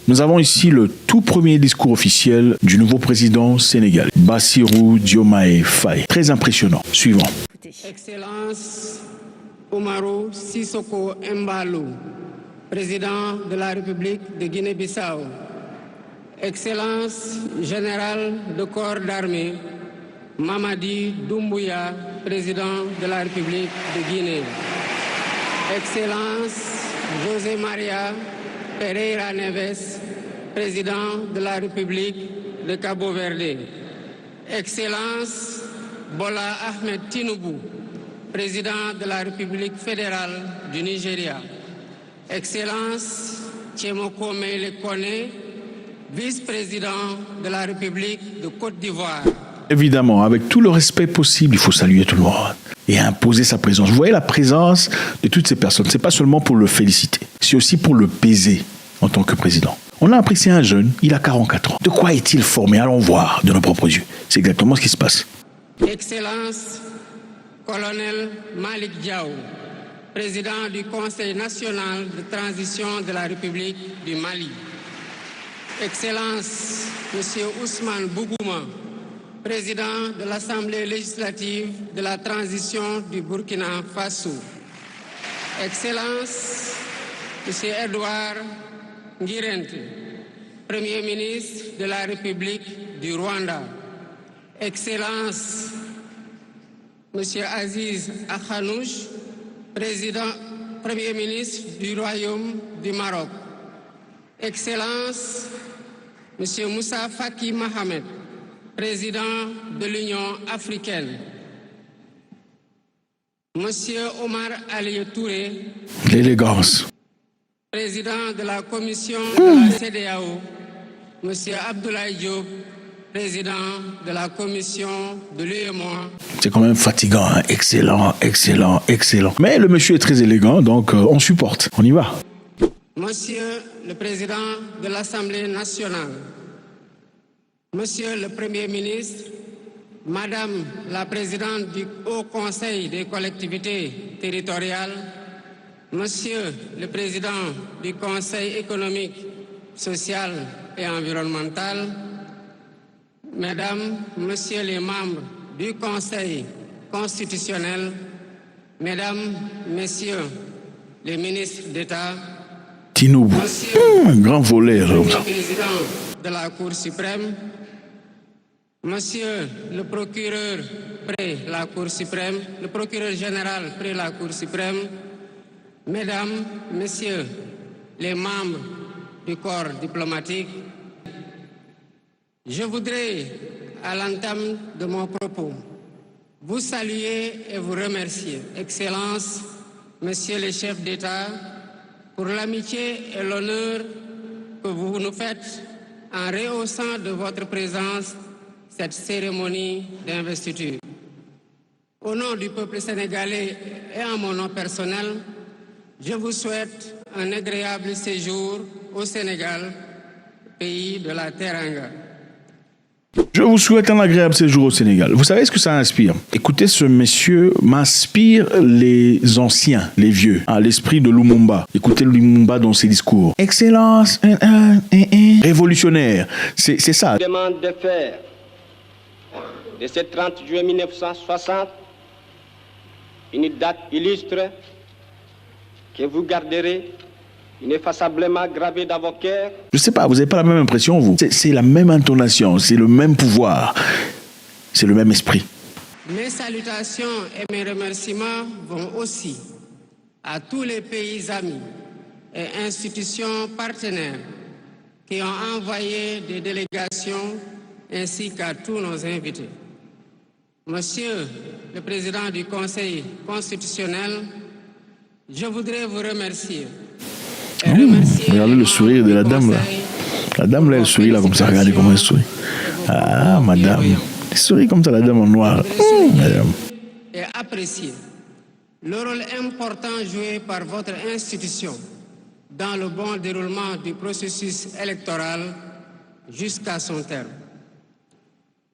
Nous avons ici le tout premier discours officiel du nouveau président sénégalais, Bassirou Diomaye Faye. Très impressionnant. Suivant. Excellence Umaru Sissoko Embalou, président de la République de Guinée-Bissau. Excellence générale de corps d'armée Mamadi Doumbouya, président de la République de Guinée. Excellence José Maria Pereira Neves, président de la République de Cabo Verde. Excellence Bola Ahmed Tinubu, président de la République fédérale du Nigeria. Excellence Tchemoko Mele Kone, vice-président de la République de Côte d'Ivoire. Évidemment, avec tout le respect possible, il faut saluer tout le monde et imposer sa présence. Vous voyez la présence de toutes ces personnes. Ce n'est pas seulement pour le féliciter, c'est aussi pour le baiser en tant que président. On a apprécié un jeune, il a 44 ans. De quoi est-il formé? Allons voir de nos propres yeux. C'est exactement ce qui se passe. Excellence, colonel Malik Diaw, président du Conseil national de transition de la République du Mali. Excellence, Monsieur Ousmane Bougouma, président de l'Assemblée législative de la transition du Burkina Faso. Excellence, Monsieur Edouard Ngirente, Premier ministre de la République du Rwanda. Excellence, Monsieur Aziz Akhanouch, Premier ministre du Royaume du Maroc. Excellence, Monsieur Moussa Faki Mohamed, président de l'Union africaine. Monsieur Omar Ali Touré, l'élégance, président de la commission de la CEDEAO. Monsieur Abdoulaye Diop, président de la commission de l'UEMOA. C'est quand même fatigant, hein? Excellent, excellent, excellent. Mais le monsieur est très élégant, donc on supporte. On y va. Monsieur le président de l'Assemblée nationale, Monsieur le Premier ministre, Madame la présidente du Haut Conseil des collectivités territoriales, Monsieur le président du Conseil économique, social et environnemental, Mesdames, Messieurs les membres du Conseil constitutionnel, Mesdames, Messieurs les ministres d'État, Tinubu, un grand volet. le président de la Cour suprême, Monsieur le procureur près la Cour suprême, le procureur général près la Cour suprême, Mesdames, Messieurs les membres du corps diplomatique, je voudrais, à l'entame de mon propos, vous saluer et vous remercier, Excellences, Messieurs les chefs d'État, pour l'amitié et l'honneur que vous nous faites en rehaussant de votre présence cette cérémonie d'investiture. Au nom du peuple sénégalais et en mon nom personnel, je vous souhaite un agréable séjour au Sénégal, pays de la Teranga. Je vous souhaite un agréable séjour au Sénégal. Vous savez ce que ça inspire? Écoutez, ce monsieur m'inspire les anciens, les vieux, l'esprit de Lumumba. Écoutez Lumumba dans ses discours. Excellence, révolutionnaire, c'est ça. Je demande de faire de ce 30 juillet 1960 une date illustre que vous garderez ineffaçablement gravée dans vos cœurs. Je sais pas, vous n'avez pas la même impression, vous? C'est la même intonation, c'est le même pouvoir, c'est le même esprit. Mes salutations et mes remerciements vont aussi à tous les pays amis et institutions partenaires qui ont envoyé des délégations ainsi qu'à tous nos invités. Monsieur le Président du Conseil constitutionnel, je voudrais vous remercier. Regardez le sourire de la dame là. La dame là, elle sourit là comme ça. Regardez comment elle sourit. Ah, madame. Elle sourit comme ça, la dame en noir. Madame. Et apprécier le rôle important joué par votre institution dans le bon déroulement du processus électoral jusqu'à son terme.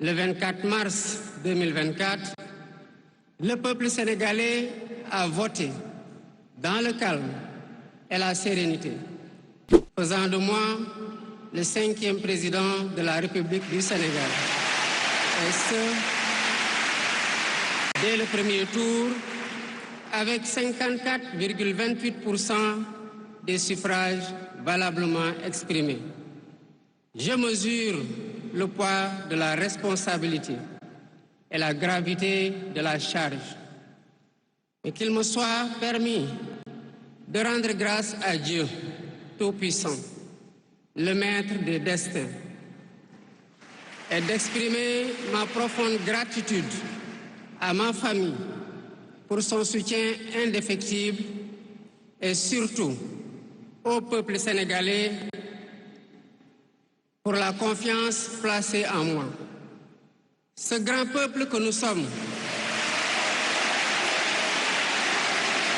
Le 24 mars 2024, le peuple sénégalais a voté dans le calme et la sérénité. faisant de moi le 5e président de la République du Sénégal. Et ce, dès le premier tour, avec 54,28% des suffrages valablement exprimés. Je mesure le poids de la responsabilité et la gravité de la charge. Et qu'il me soit permis de rendre grâce à Dieu Tout-Puissant, le maître des destins, et d'exprimer ma profonde gratitude à ma famille pour son soutien indéfectible et surtout au peuple sénégalais pour la confiance placée en moi. Ce grand peuple que nous sommes.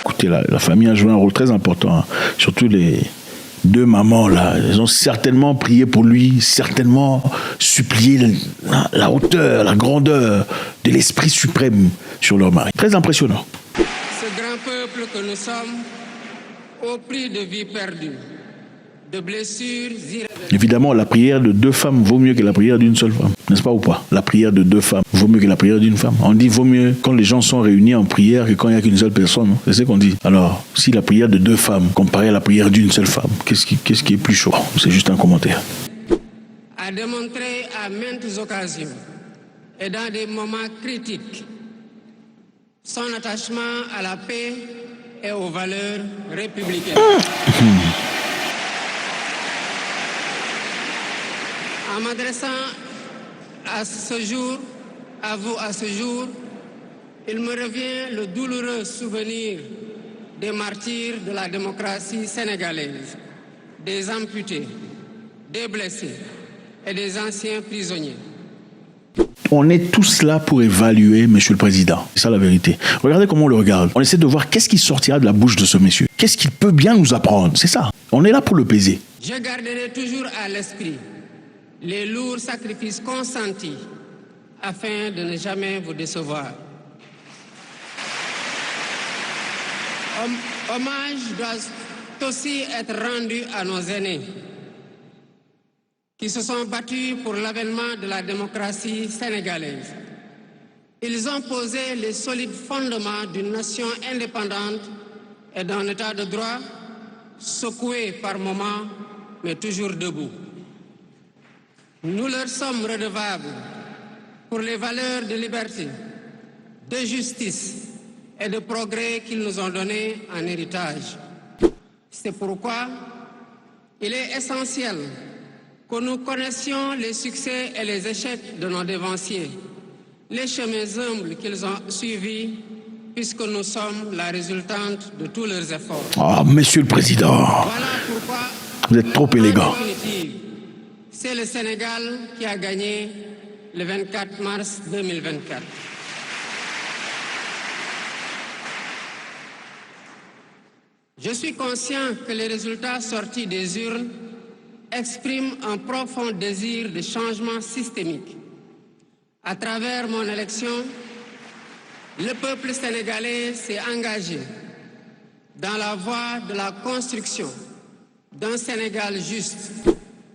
Écoutez, la famille a joué un rôle très important, hein. Surtout les deux mamans là, elles ont certainement prié pour lui, certainement supplié la hauteur, la grandeur de l'Esprit suprême sur leur mari. Très impressionnant. Ce grand peuple que nous sommes, au prix de vies perdues, de blessures irréversibles. Évidemment, la prière de deux femmes vaut mieux que la prière d'une seule femme, n'est-ce pas ou pas? La prière de deux femmes vaut mieux que la prière d'une femme. On dit vaut mieux quand les gens sont réunis en prière que quand il n'y a qu'une seule personne, hein? C'est ce qu'on dit. Alors, si la prière de deux femmes comparée à la prière d'une seule femme, qu'est-ce qui est plus chaud? C'est juste un commentaire. A démontré à maintes occasions et dans des moments critiques son attachement à la paix et aux valeurs républicaines. En m'adressant à ce jour, il me revient le douloureux souvenir des martyrs de la démocratie sénégalaise, des amputés, des blessés et des anciens prisonniers. On est tous là pour évaluer Monsieur le Président. C'est ça la vérité. Regardez comment on le regarde. On essaie de voir qu'est-ce qui sortira de la bouche de ce monsieur. Qu'est-ce qu'il peut bien nous apprendre. C'est ça. On est là pour le peser. Je garderai toujours à l'esprit les lourds sacrifices consentis afin de ne jamais vous décevoir. Hommage doit aussi être rendu à nos aînés qui se sont battus pour l'avènement de la démocratie sénégalaise. Ils ont posé les solides fondements d'une nation indépendante et d'un état de droit secoué par moments, mais toujours debout. Nous leur sommes redevables pour les valeurs de liberté, de justice et de progrès qu'ils nous ont données en héritage. C'est pourquoi il est essentiel que nous connaissions les succès et les échecs de nos dévanciers, les chemins humbles qu'ils ont suivis, puisque nous sommes la résultante de tous leurs efforts. Ah, Monsieur le Président, Voilà pourquoi vous êtes trop élégant. C'est le Sénégal qui a gagné le 24 mars 2024. Je suis conscient que les résultats sortis des urnes expriment un profond désir de changement systémique. À travers mon élection, le peuple sénégalais s'est engagé dans la voie de la construction d'un Sénégal juste.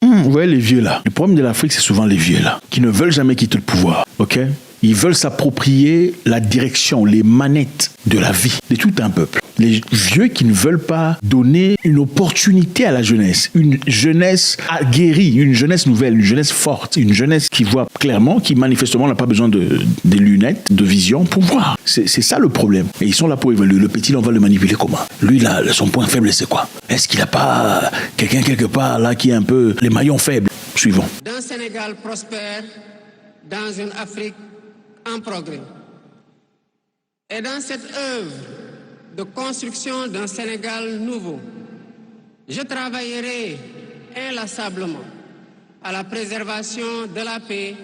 Vous voyez les vieux là. Le problème de l'Afrique, c'est souvent les vieux là, qui ne veulent jamais quitter le pouvoir. Ok? Ils veulent s'approprier la direction, les manettes de la vie de tout un peuple. Les vieux qui ne veulent pas donner une opportunité à la jeunesse, une jeunesse aguerrie, une jeunesse nouvelle, une jeunesse forte, une jeunesse qui voit clairement, qui manifestement n'a pas besoin des lunettes de vision pour voir. C'est ça le problème. Et ils sont là pour évaluer. Le petit, on va le manipuler comment? Lui, là, son point faible, c'est quoi? Est-ce qu'il n'a pas quelqu'un quelque part là qui est un peu les maillons faibles? Suivons. D'un Sénégal prospère, dans une Afrique en progrès. Et dans cette œuvre de construction d'un Sénégal nouveau, je travaillerai inlassablement à la préservation de la paix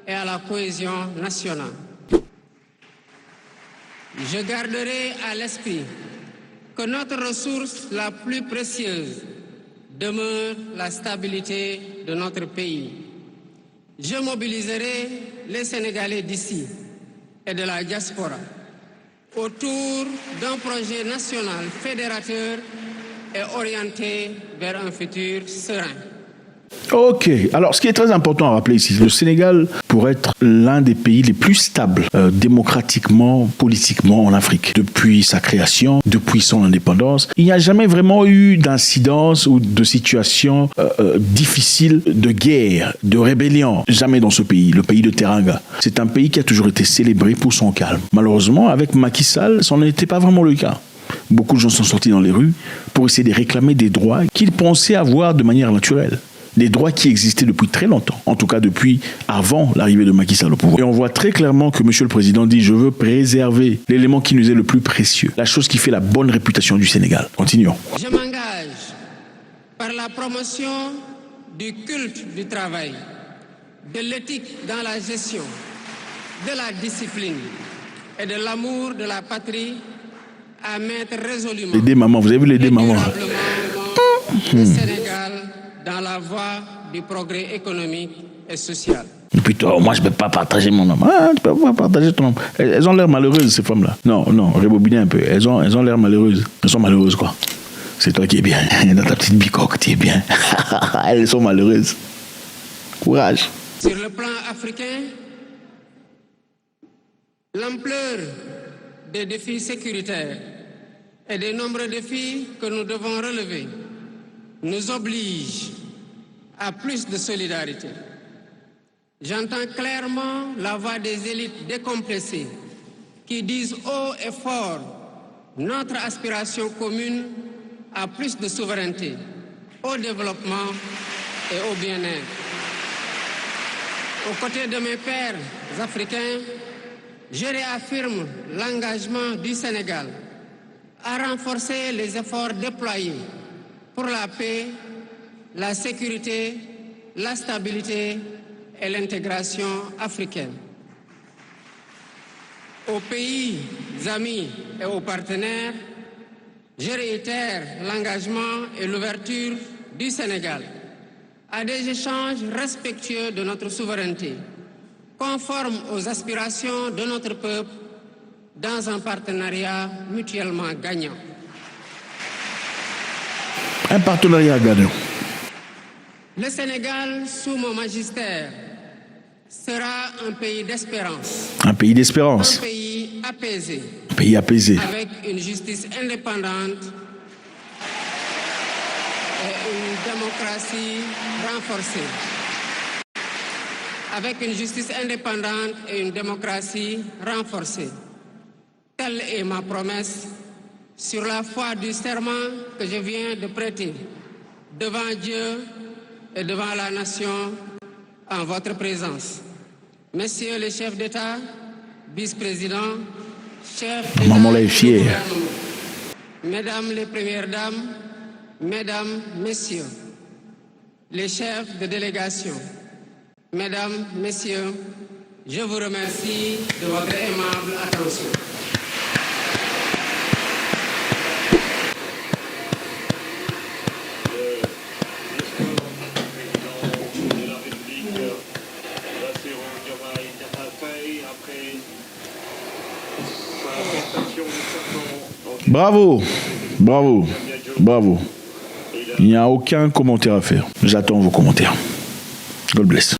et à la cohésion nationale. Je garderai à l'esprit que notre ressource la plus précieuse demeure la stabilité de notre pays. Je mobiliserai les Sénégalais d'ici et de la diaspora autour d'un projet national fédérateur et orienté vers un futur serein. Ok, alors ce qui est très important à rappeler ici, le Sénégal, pour être l'un des pays les plus stables démocratiquement, politiquement en Afrique, depuis sa création, depuis son indépendance, il n'y a jamais vraiment eu d'incidence ou de situation difficile de guerre, de rébellion. Jamais dans ce pays, le pays de Teranga. C'est un pays qui a toujours été célébré pour son calme. Malheureusement, avec Macky Sall, ça n'était pas vraiment le cas. Beaucoup de gens sont sortis dans les rues pour essayer de réclamer des droits qu'ils pensaient avoir de manière naturelle. Des droits qui existaient depuis très longtemps, en tout cas depuis avant l'arrivée de Macky Sall au pouvoir. Et on voit très clairement que M. le Président dit « Je veux préserver l'élément qui nous est le plus précieux, la chose qui fait la bonne réputation du Sénégal. » Continuons. Je m'engage par la promotion du culte du travail, de l'éthique dans la gestion, de la discipline et de l'amour de la patrie à mettre résolument Les deux mamans, vous avez vu les deux mamans là. Le Sénégal dans la voie du progrès économique et social. Et puis toi, moi je ne peux pas partager mon homme. Ah, tu ne peux pas partager ton homme. Elles ont l'air malheureuses ces femmes-là. Non, rebobinez un peu. Elles ont l'air malheureuses. Elles sont malheureuses quoi. C'est toi qui es bien. Dans ta petite bicoque, tu es bien. Elles sont malheureuses. Courage. Sur le plan africain, l'ampleur des défis sécuritaires et des nombreux défis que nous devons relever nous oblige à plus de solidarité. J'entends clairement la voix des élites décompressées qui disent haut et fort notre aspiration commune à plus de souveraineté, au développement et au bien-être. Aux côtés de mes pairs africains, je réaffirme l'engagement du Sénégal à renforcer les efforts déployés pour la paix, la sécurité, la stabilité et l'intégration africaine. Aux pays amis et aux partenaires, je réitère l'engagement et l'ouverture du Sénégal à des échanges respectueux de notre souveraineté, conformes aux aspirations de notre peuple, dans un partenariat mutuellement gagnant. Un partenariat gagnant. Le Sénégal, sous mon magistère, sera un pays d'espérance. Un pays d'espérance. Un pays apaisé. Un pays apaisé. Avec une justice indépendante et une démocratie renforcée. Avec une justice indépendante et une démocratie renforcée. Telle est ma promesse sur la foi du serment que je viens de prêter devant Dieu et devant la nation en votre présence. Messieurs les chefs d'État, vice-présidents, chefs d'État, Maman là est fière. Mesdames les premières dames, mesdames, messieurs, les chefs de délégation, mesdames, messieurs, je vous remercie de votre aimable attention. Bravo, bravo, bravo. Il n'y a aucun commentaire à faire. J'attends vos commentaires. God bless.